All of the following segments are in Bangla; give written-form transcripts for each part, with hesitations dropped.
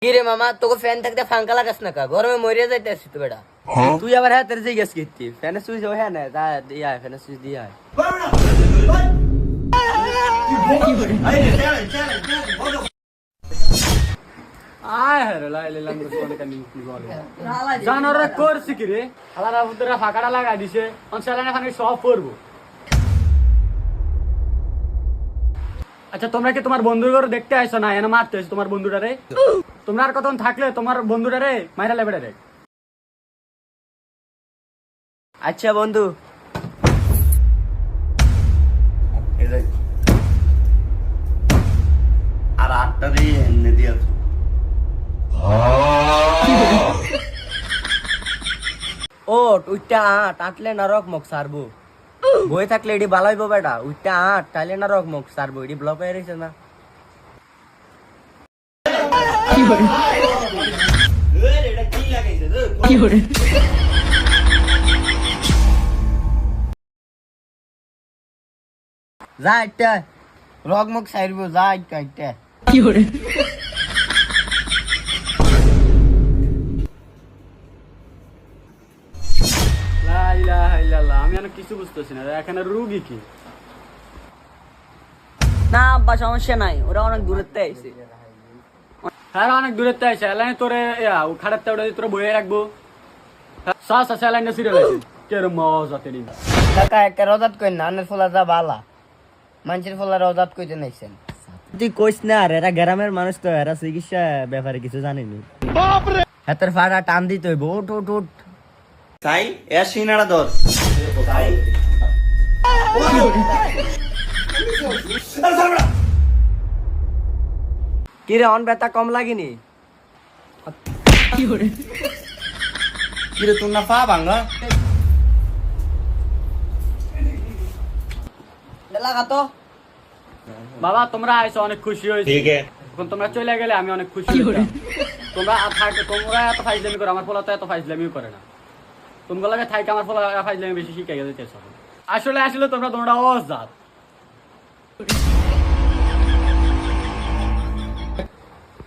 কি রে মামা, তোকে ফ্যান থাকতে ফাঙ্কা লাগাস না কা? গরমে মরে যাইতে আসছিস তো বেটা। তুই আবার হ্যাঁ তোর যে গেছ কি ফ্যানের সুইচ ও হ্যাঁ না তা দিয়া ফ্যানের সুইচ দিয়া আয় হরে লাইলে লাঙ্গুস কোনে কানি কি বলে জানোরে করছি কি রে আলাদা পুতরা ফাঁকাটা লাগা দিছে অনসালানে খানে সব করব। আচ্ছা তোমরা কি তোমার বন্ধুর ঘর দেখতে আইছো না এনে মারতে আইছো তোমার বন্ধুটারে? তোমরা আর কতক্ষণ থাকলে তোমার বন্ধুটারে মাইরা লেবে রে। আচ্ছা বন্ধু আর আটটা দিয়ে এনে দিয়েছ ও উইটা আট আটলে না রক মক সারবো বই থাকলে এডি ভালো হইব বেটা উইটা আট তাইলে না রক মক সারবো এডি ব্লক হয়ে রইছে না যা একটা রক মক সারবো যা একটা একটা আমি অনেক কিছু বুঝতেছি না এখানে রুগী কি না আব্বা, সমস্যা নাই, ওরা অনেক দূরেতে আইছে। হ্যাঁ অনেক দূরের থেকে আইসে এলাইনে তোরে খারাপ ওটা তোরা বয়ে রাখবো শ্বাস আছে এলাইনে সিরিয়াল আছে কেরম মজা তেরি কাকা একটা রোজাত কই না, আনের ফলা যা বালা মানুষের ফলা রোজাত কইতে নাইছেন। তুই কইস না আর এরা গ্রামের মানুষ তো এরা চিকিৎসা ব্যাপারে কিছু জানেনি হাতের ফাড়া টান দিতে হইব উঠ উঠ উঠ তাই এ সিনাড়া ধর তাই কি রে অন ব্যথা কম লাগেনি কিরে তোর না পা ভাঙা লাগা তো বাবা তোমরা আইসো অনেক খুশি হয়েছি এখন তোমরা চলে গেলে আমি অনেক খুশি হইতাম তোমরা তোমরা এত ফাইজলামি করো আমার ফলা তো এত ফাইজলামিও করে না তোমরা লাগে থাইকে আমার ফলা ফাইজলামি বেশি শিখে গেছে আসলে আসলে তোমরা তোমরা অজাত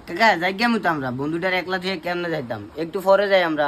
কাকা যাই গেমু তো আমরা বন্ধুটার একলা থেকে কেমনে যাইতাম, একটু পরে যাই আমরা।